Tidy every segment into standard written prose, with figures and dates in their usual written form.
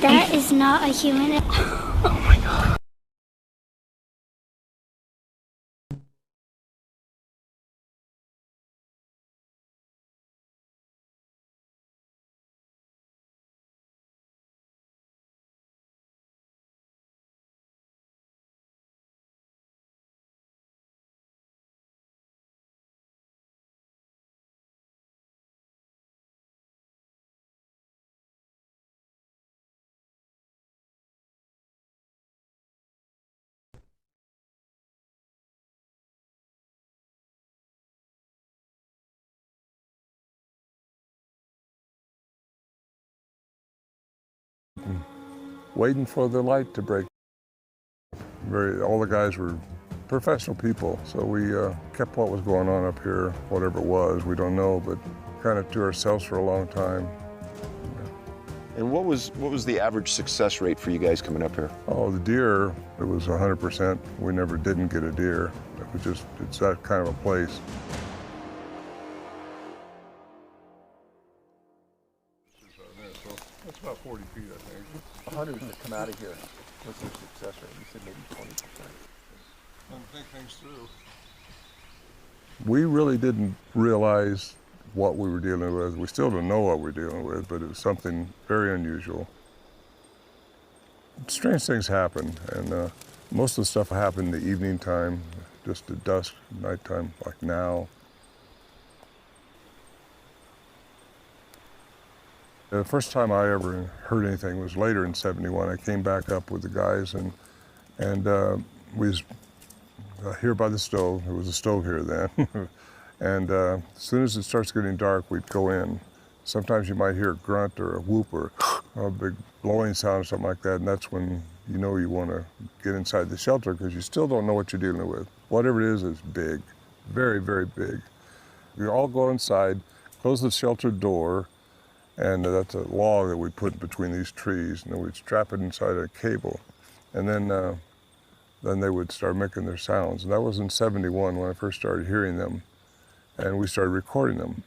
That is not a human. Oh my God. Waiting for the light to break. All the guys were professional people, so we kept what was going on up here, whatever it was, we don't know, but kind of to ourselves for a long time. And what was the average success rate for you guys coming up here? Oh, the deer, it was 100%. We never didn't get a deer. It was just, it's that kind of a place. That's about 40 feet, I think. Hunters that come out of here, what's their success rate? You said maybe 20%. And think things through. We really didn't realize what we were dealing with. We still don't know what we're dealing with, but it was something very unusual. Strange things happen, and most of the stuff happened in the evening time, just at dusk, nighttime, like now. The first time I ever heard anything was later in '71. I came back up with the guys, and we was here by the stove. There was a stove here then. And as soon as it starts getting dark, we'd go in. Sometimes you might hear a grunt or a whoop or a big blowing sound or something like that, and that's when you know you want to get inside the shelter because you still don't know what you're dealing with. Whatever it is big, very, very big. We all go inside, close the shelter door, and that's a log that we put between these trees, and then we'd strap it inside a cable. And then they would start making their sounds. And that was in '71 when I first started hearing them, and we started recording them.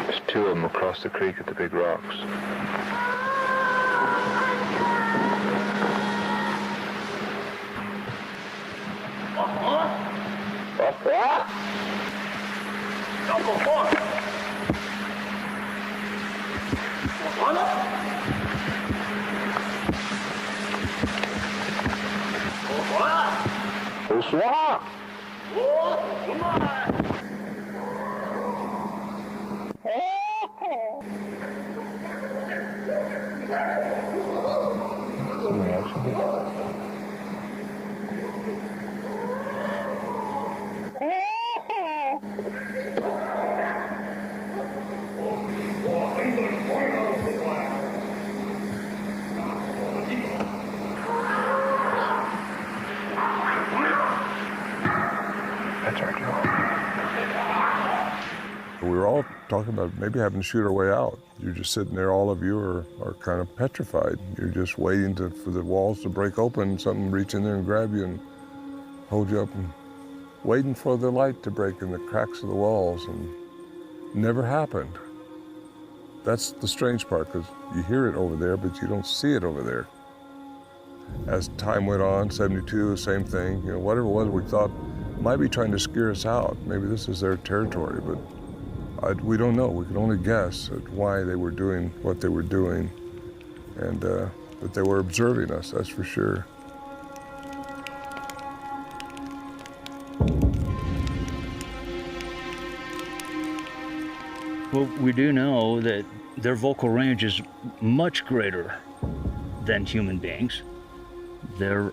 There's two of them across the creek at the big rocks. We were all talking about maybe having to shoot our way out. You're just sitting there, all of you are kind of petrified. You're just waiting for the walls to break open, something reach in there and grab you and hold you up, and waiting for the light to break in the cracks of the walls, and it never happened. That's the strange part, because you hear it over there, but you don't see it over there. As time went on, '72, same thing. You know, whatever it was, we thought might be trying to scare us out. Maybe this is their territory, but we don't know. We can only guess at why they were doing what they were doing, and but they were observing us, that's for sure. Well, we do know that their vocal range is much greater than human beings. Their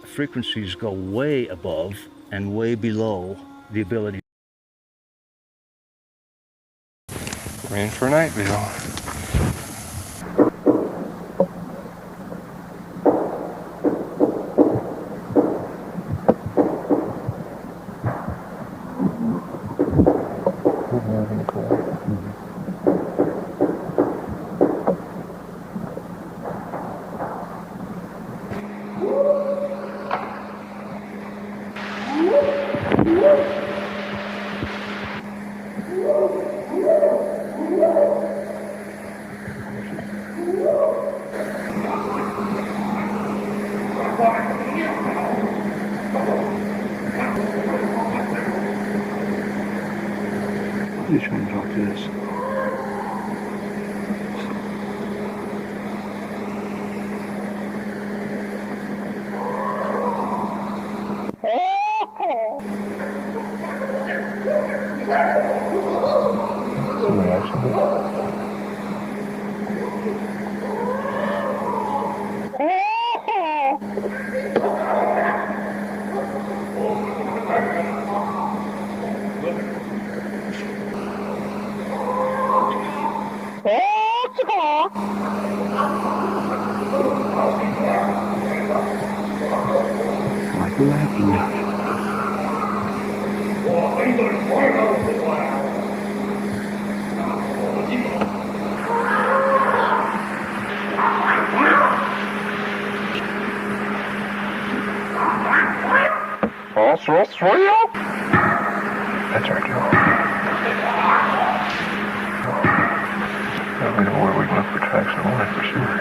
frequencies go way above and way below the ability We're in for Nightville. You trying to talk to this? Like laughing at you. That's our job. Now we know where we can look for tracks and water for sure.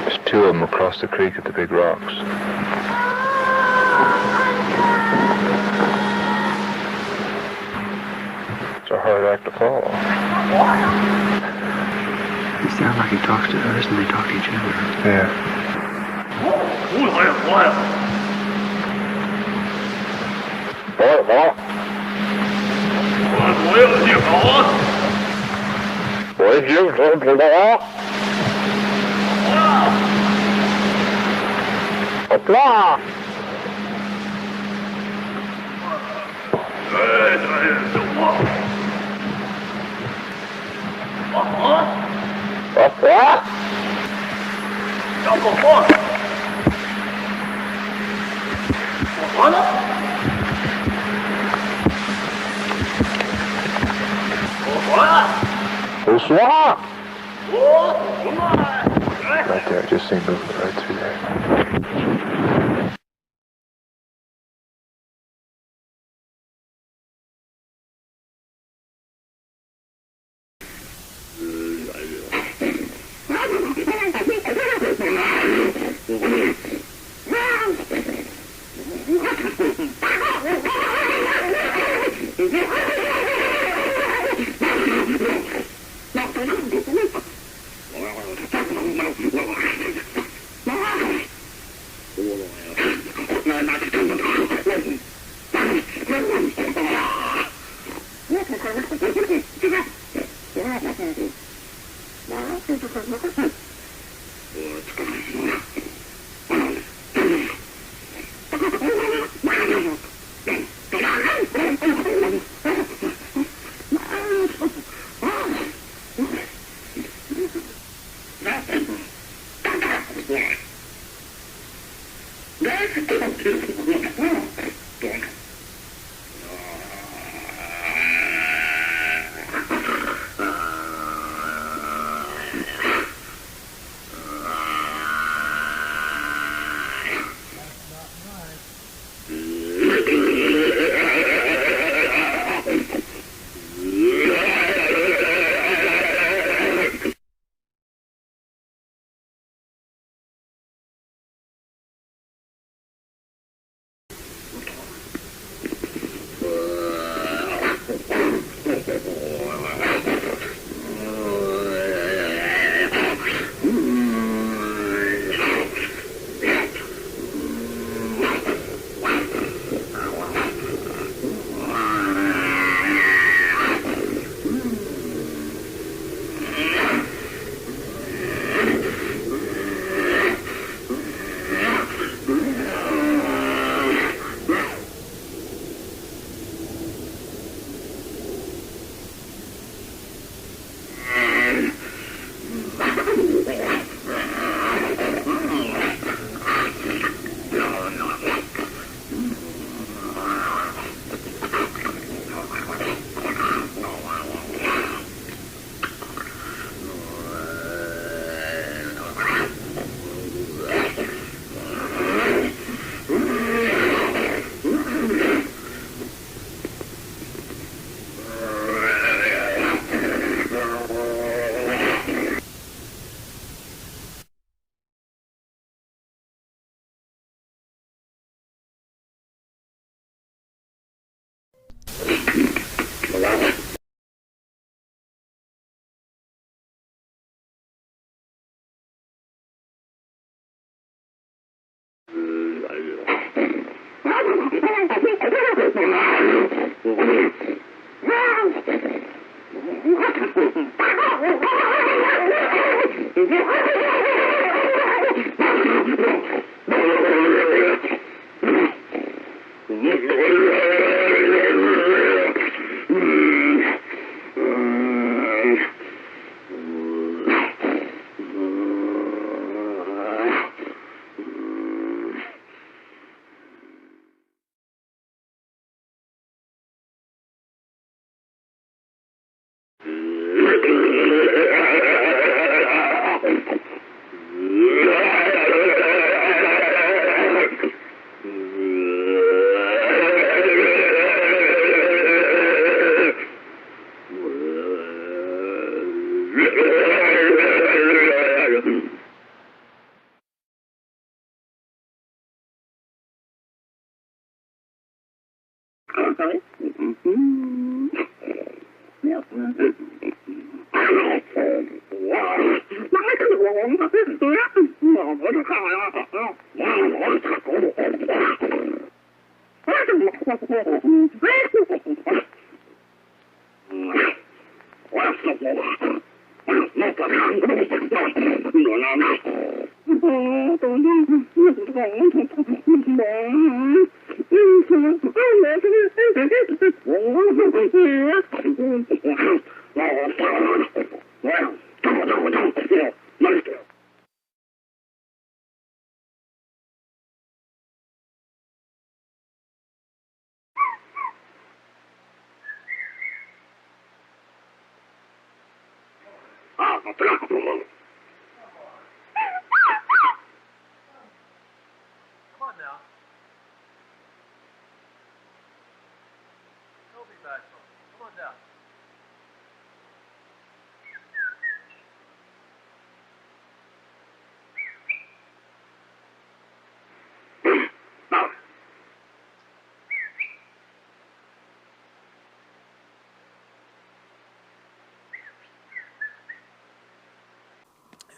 There's two of them across the creek at the big rocks. It's a hard act to follow. It sounds like he talks to us and they talk to each other. Yeah. Right there, I just seen movement right through there.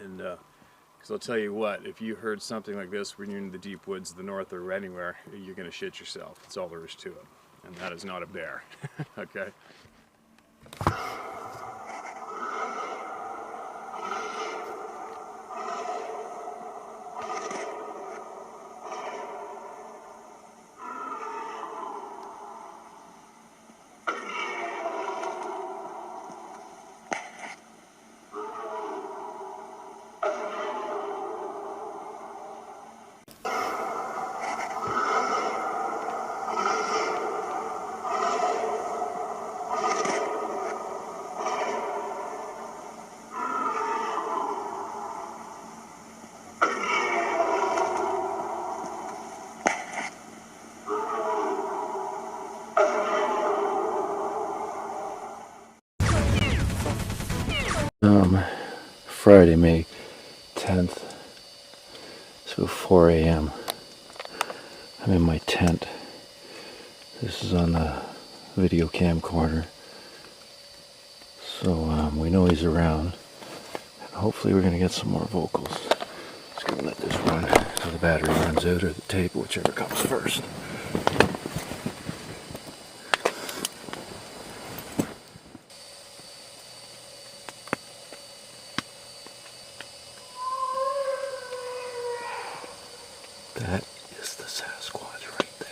And because I'll tell you what, if you heard something like this when you're in the deep woods of the north or anywhere, you're going to shit yourself. That's all there is to it. And that is not a bear. Okay? Friday, May 10th, so 4 a.m. I'm in my tent. This is on the video camcorder, so we know he's around, and hopefully we're going to get some more vocals. Just going to let this run until the battery runs out, or the tape, whichever comes first. That is the Sasquatch right there.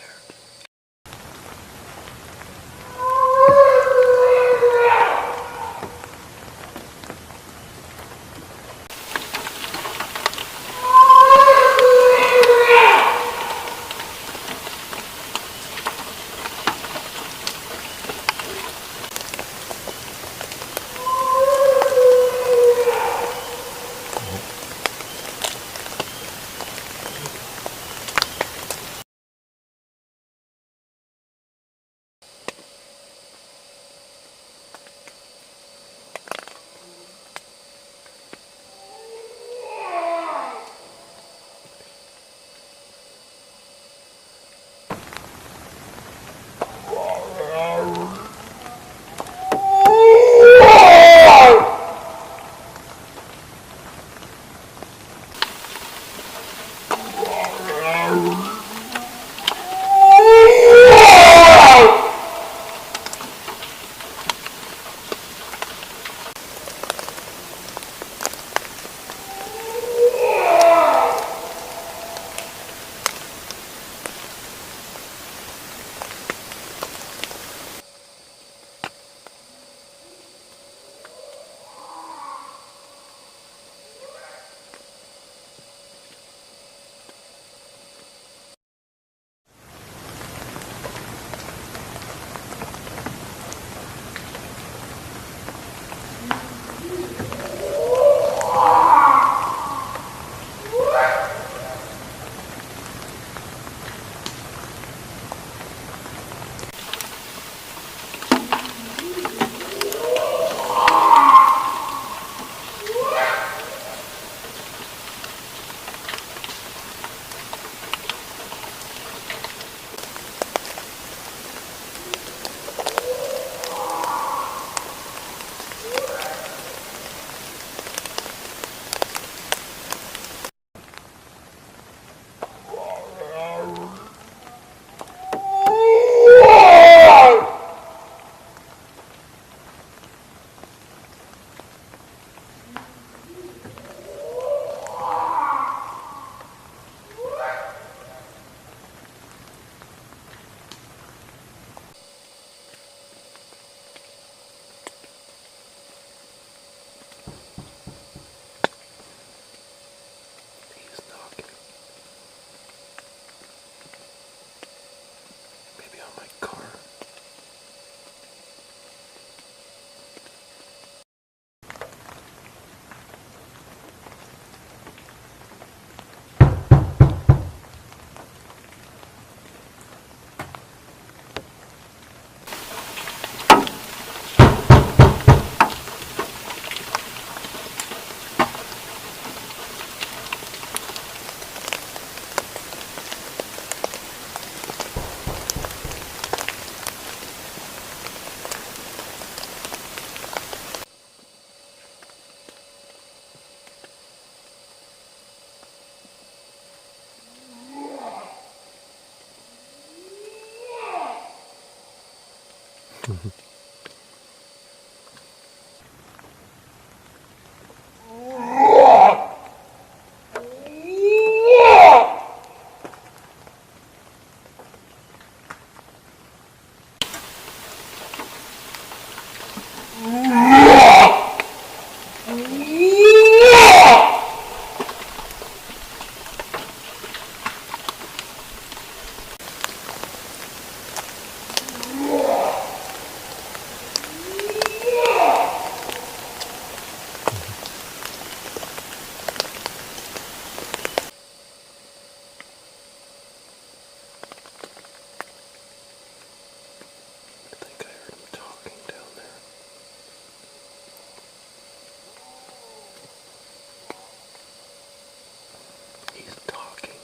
think I heard him talking down there. He's talking.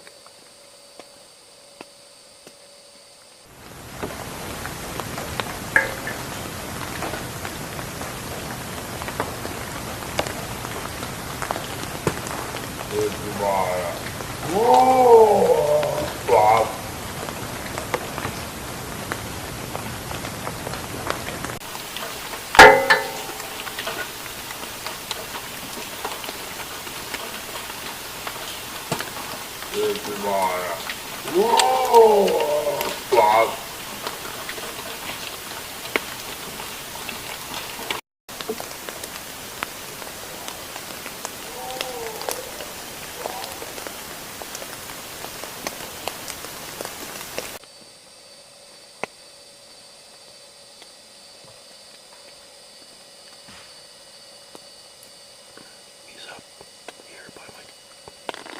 He's up here by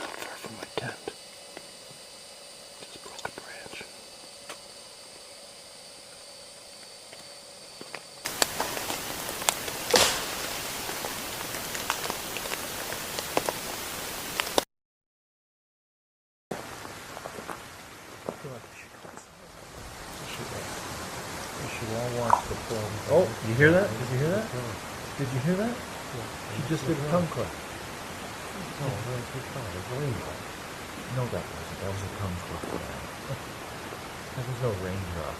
not far from my tent. Just broke a branch. Oh, you hear that? Did you hear that? Did you hear that? She just did a tongue click. No, no, that wasn't. That was a tongue click. That was no raindrop.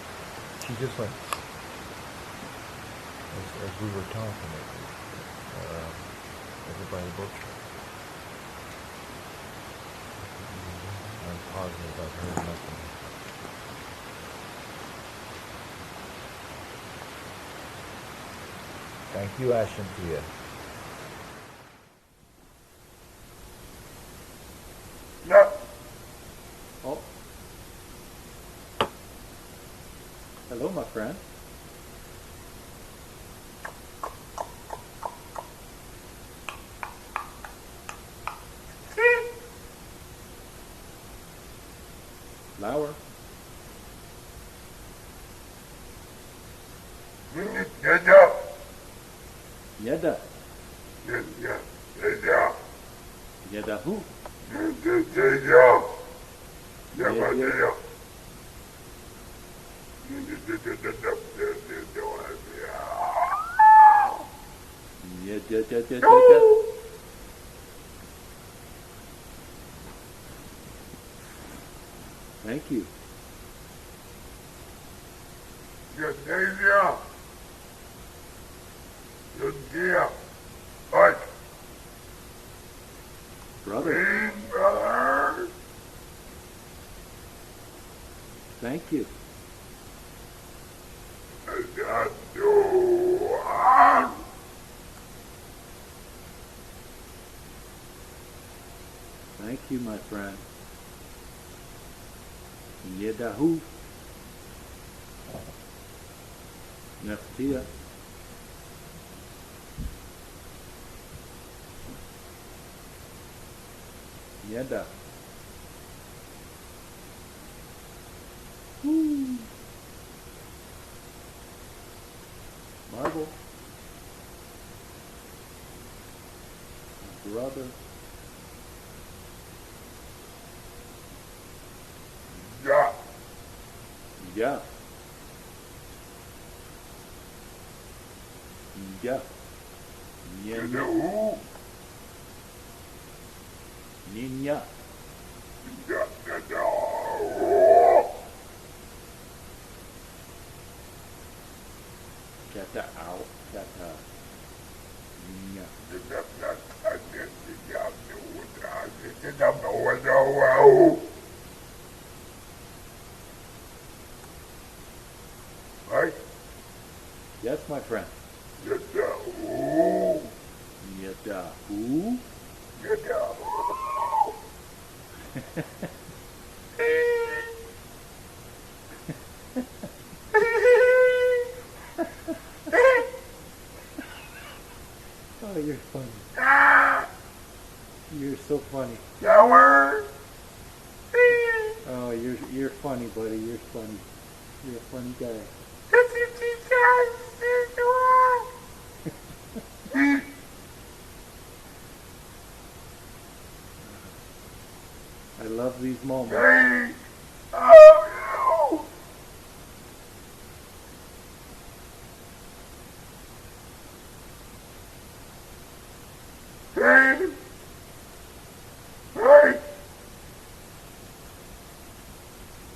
She just went, as we were talking, over by the bookshop. I'm positive I've heard nothing. Thank you, Ashantia. Oh. Hello, my friend. Lauer. Yeda. Yeda who? Thank you. Brother. Thank you. Thank you, my friend. Yedahu. Neftia. Yeda. Marble. Brother. Yeah. Yeah. Yeah. Ninya. Get that out. Get that. Right? Yes, my friend. Yada. Who? Oh, you're funny. You're so funny. Oh, you're funny, buddy. You're funny. You're a funny guy. I love these moments.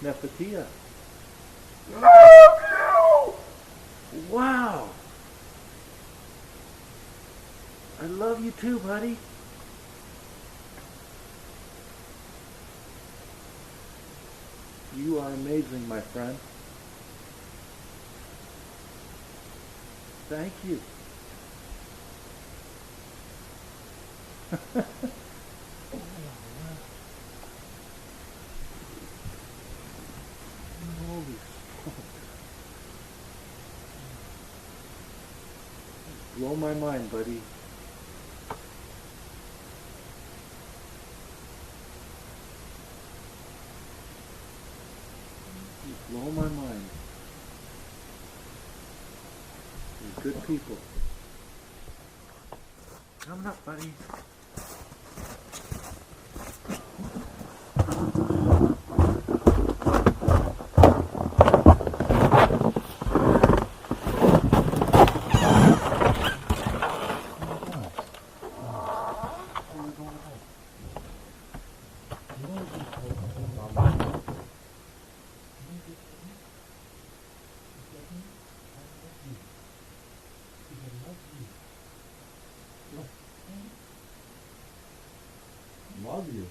Nefertia. Wow. I love you too, buddy. You are amazing, my friend. Thank you. Holy smokes. Blow my mind, buddy. You blow my mind. You're good people. Coming up, buddy. Love you.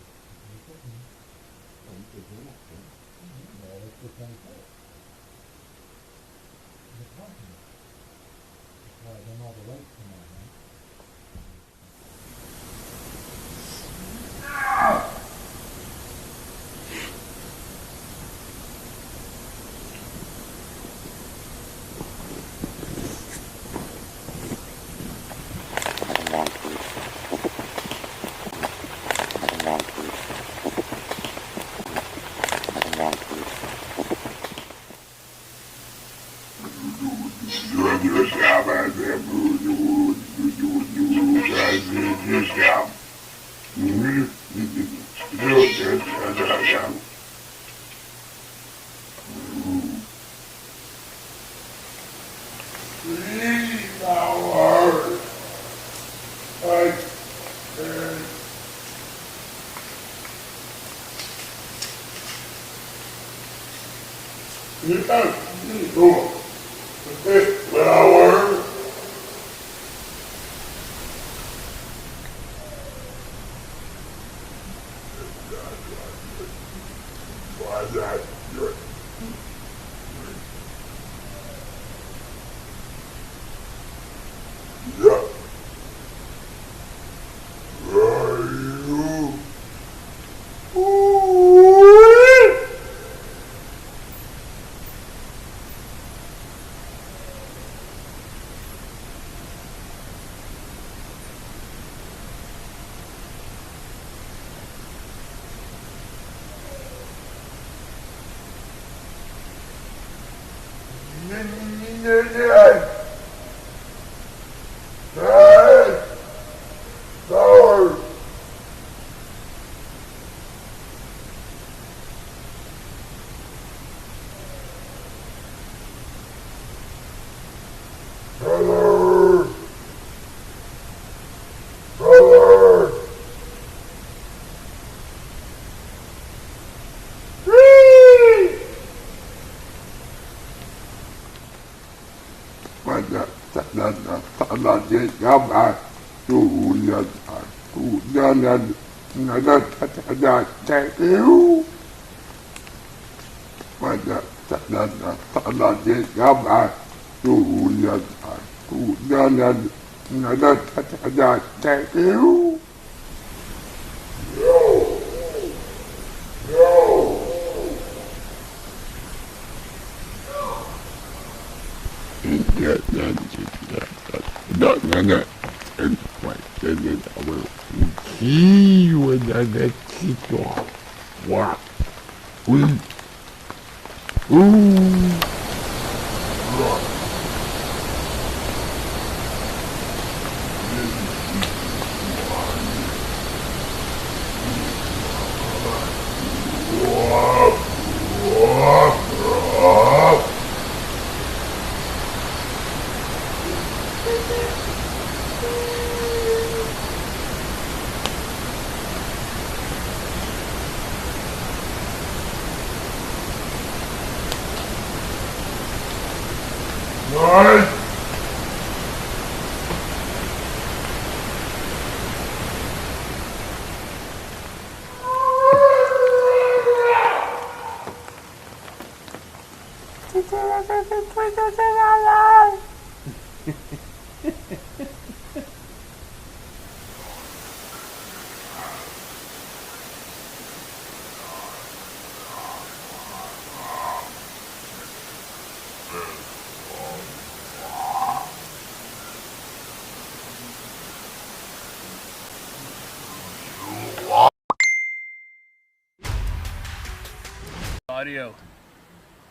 Audio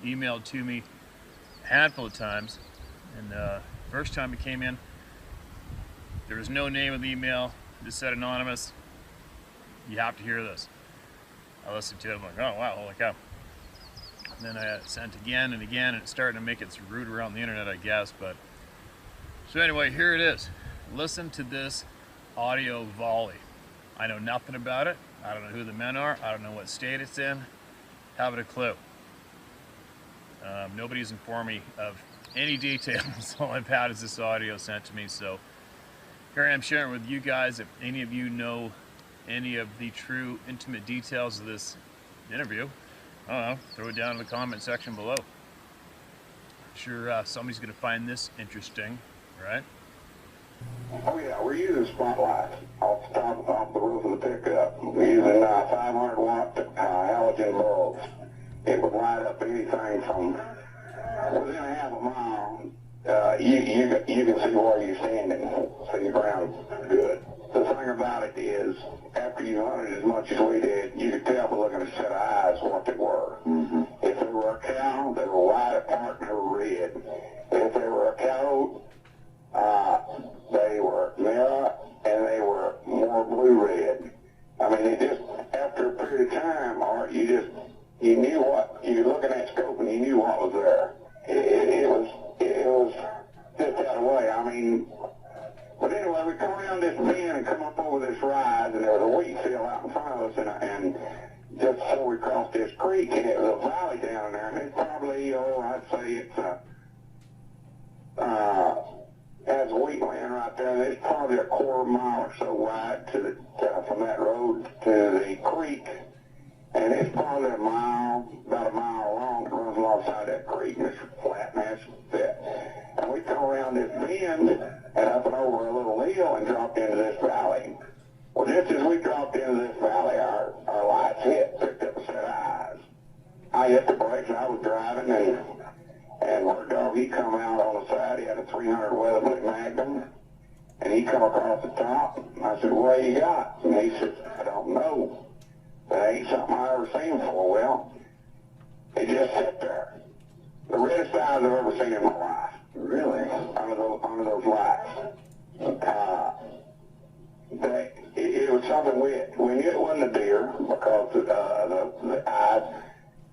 emailed to me a handful of times, and first time it came in, there was no name of the email. It just said anonymous. You have to hear this. I listened to it. I'm like, oh wow, holy cow. And then I sent again and again, and it's starting to make its route around the internet, I guess. But so anyway, here it is. Listen to this audio volley. I know nothing about it. I don't know who the men are. I don't know what state it's in. Haven't a clue. Nobody's informed me of any details. All I've had is this audio sent to me. So here I am sharing with you guys. If any of you know any of the true intimate details of this interview, I don't know, throw it down in the comment section below. I'm sure somebody's going to find this interesting, right? Oh yeah, we're using spotlights off the roof of the pickup. We're using 500 watt halogen bulbs. It would light up anything from within a half a mile. You can see where you're standing, so your ground good. The thing about it is, after you hunted as much as we did, you could tell by looking at a set of eyes what they were. If they were a cow, they were wide apart and they were red. If they were a cow, they were mirror and they were more blue-red. I mean, they just, after a period of time, Art, you knew what, you were looking at scope and you knew what was there. It was just that way. I mean, but anyway, we come around this bend and come up over this rise, and there was a wheat field out in front of us, and just before we crossed this creek, and it was a valley down there, and it's probably, I'd say it's has wheat land right there, and it's probably a quarter mile or so wide from that road to the creek, and it's probably about a mile long. It runs alongside that creek, and it's flat and that's it. And we come around this bend and up and over a little hill and dropped into this valley. Well, just as we dropped into this valley, our lights picked up a set of eyes. I hit the brakes, and I was driving, and our dog, he come out on the side. He had a 300 Weatherby Magnum, and he come across the top. And I said, "What you got?" And he said, "I don't know. That ain't something I ever seen before." Well, he just sat there. The reddest eyes I've ever seen in my life. Really? Under those lights. It was something we knew it wasn't a deer because the eyes,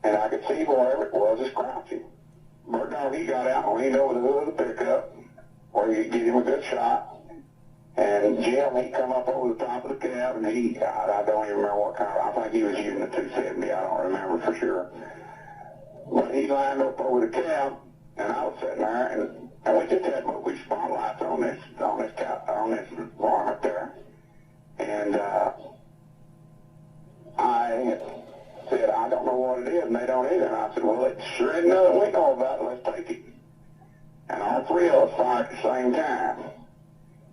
and I could see wherever it was, it's crouching. Bird dog, he got out and leaned over the hood of the pickup where you could get him a good shot. And Jim, he come up over the top of the cab, and I don't even remember what kind of, I think he was using a 270, I don't remember for sure. But he lined up over the cab, and I was sitting there, and And we just had movie spotlights on this farm up there. And I said, I don't know what it is, and they don't either. And I said, well, it sure ain't nothing we know about it. Let's take it. And all three of us fired at the same time.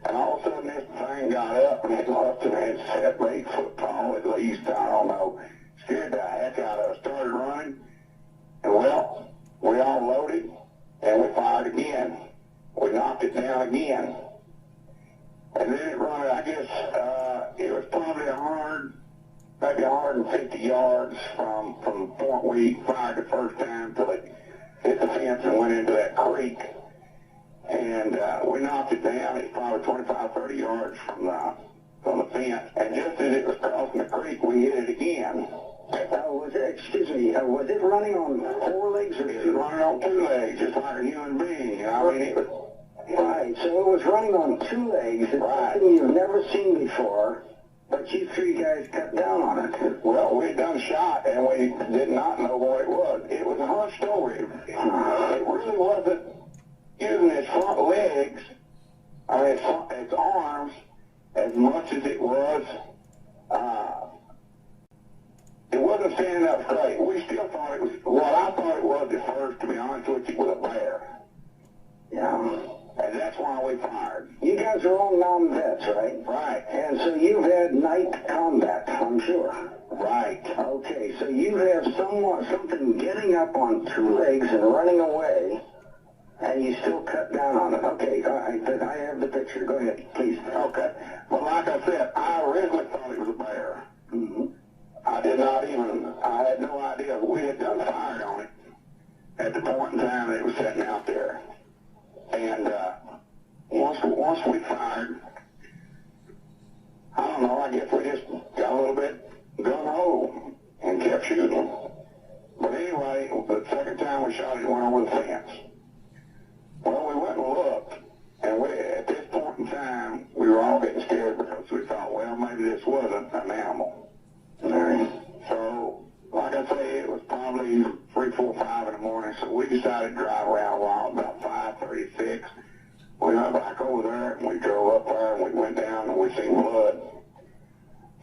And all of a sudden, this thing got up, and it must have been 7, 8 foot tall at least. I don't know. Scared the heck out of us. Started running. And well, we all loaded, and we fired again. We knocked it down again. And then it run, I guess, it was probably 100, maybe 150 yards from the point we fired the first time till it hit the fence and went into that creek. And we knocked it down. It's probably 25, 30 yards from the fence. And just as it was crossing the creek, we hit it again. Was it running on 4 legs or 2? It was running on 2 legs, just like a human being. I mean, it was... Right, so it was running on 2 legs. It's something you've never seen before, but you 3 guys cut down on it. Well, we'd done shot, and we did not know what it was. It was a hunched over. It really wasn't using its front legs, I mean, its arms, as much as it was, it wasn't standing up straight. We still thought it was, what I thought it was at first, to be honest with you, was a bear. Yeah. And that's why we fired. You guys are all non-vets, right? Right. And so you've had night combat, I'm sure. Right. Okay, so you have something getting up on 2 legs and running away, and you still cut down on it. Okay, I have the picture. Go ahead, please. Okay. Well, like I said, I originally thought it was a bear. Mm-hmm. I had no idea. We had done fired on it at the point in time that it was sitting out there. And once we fired, I don't know, I guess we just got a little bit gung-ho and kept shooting. But anyway, the second time we shot it, it went over the fence. Well, we went and looked, and at this point in time, we were all getting scared because we thought, well, maybe this wasn't an animal. So, like I say, it was probably 3, 4, 5 in the morning, so we decided to drive around a while, about 5:36. We went back over there, and we drove up there, and we went down, and we seen blood.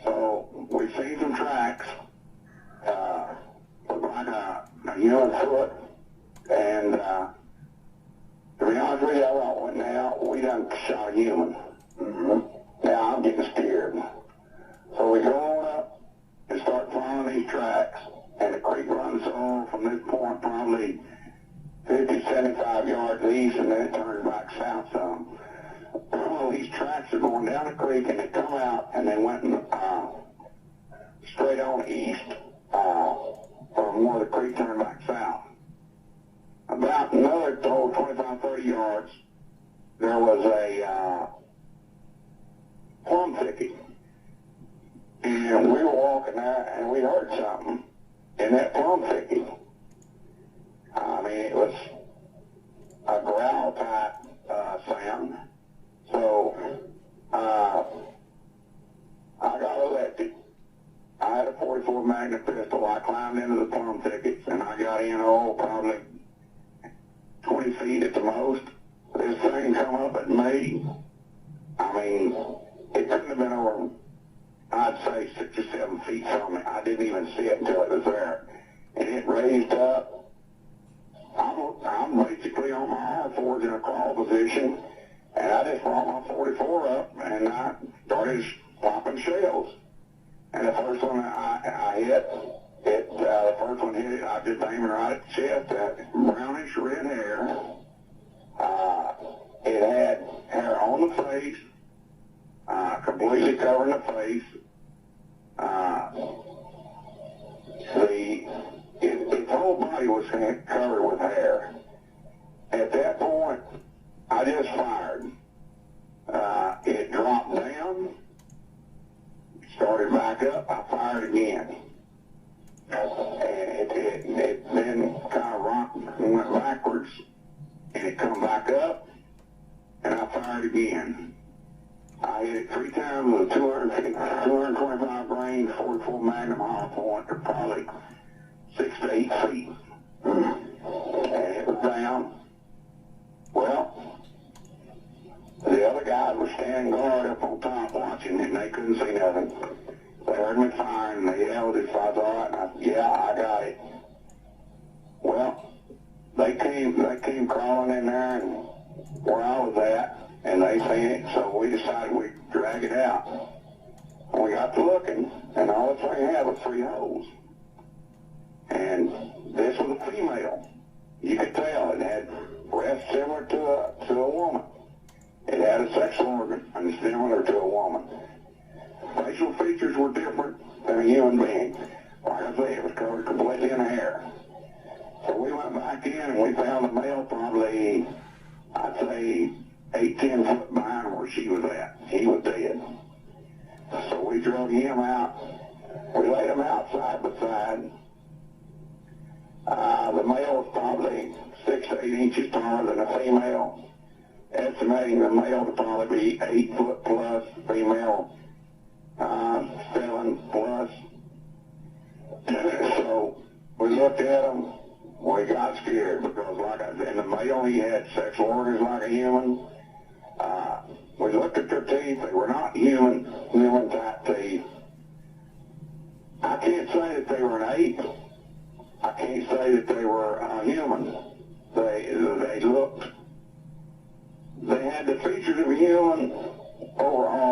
So, we seen some tracks, like a human foot, and to be honest with you, I thought, well, now, we done shot a human. Mm-hmm. Now, I'm getting scared. So we go on up and start following these tracks, and the creek runs on from this point probably 50, 75 yards east, and then it turns back south some. Well, these tracks are going down the creek, and they come out, and they went straight on east from where the creek turned back south. About another 25, 30 yards, there was a plum thicket. And we were walking there, and we heard something in that plum thicket. I mean, it was a growl-type sound. So, I got elected. I had a .44 Magnum pistol. I climbed into the plum thickets, and I got in, probably 20 feet at the most. This thing come up at me. I mean, it couldn't have been over, I'd say 6 or 7 feet from me. I didn't even see it until it was there. And it raised up. I'm basically on my R4s in a crawl position, and I just brought my .44 up, and I started popping shells. And the first one I hit, the first one hit it, I just aimed right at the chest, that brownish red hair. It had hair on the face, completely covering the face. Its whole body was covered with hair. At that point, I just fired. It dropped down, started back up, I fired again. And it then kind of rocked and went backwards, and it come back up, and I fired again. I hit it 3 times with a 225 grain 44 Magnum hollow point, or probably 6 to 8 feet. And it was down. Well, standing guard up on top watching, and they couldn't see nothing. They heard me firing, and they yelled if I was all right, and I said, yeah, I got it. Well, they came crawling in there and where I was at, and they seen it, so we decided we'd drag it out. And we got to looking, and all the thing had was 3 holes. And this was a female. You could tell it had breasts similar to a woman. It had a sexual organ and similar to a woman. Facial features were different than a human being. Like I say, it was covered completely in hair. So we went back in and we found the male probably, I'd say, 8-10 foot behind where she was at. He was dead. So we drug him out. We laid him out side by side. The male was probably 6 to 8 inches taller than a female. Estimating the male to probably be 8 foot plus, female 7 plus. So we looked at him. We got scared because, like I said, in the male he had sexual organs like a human. We looked at their teeth. They were not human type teeth. I can't say that they were an ape. I can't say that they were human. They had the features of a human overall.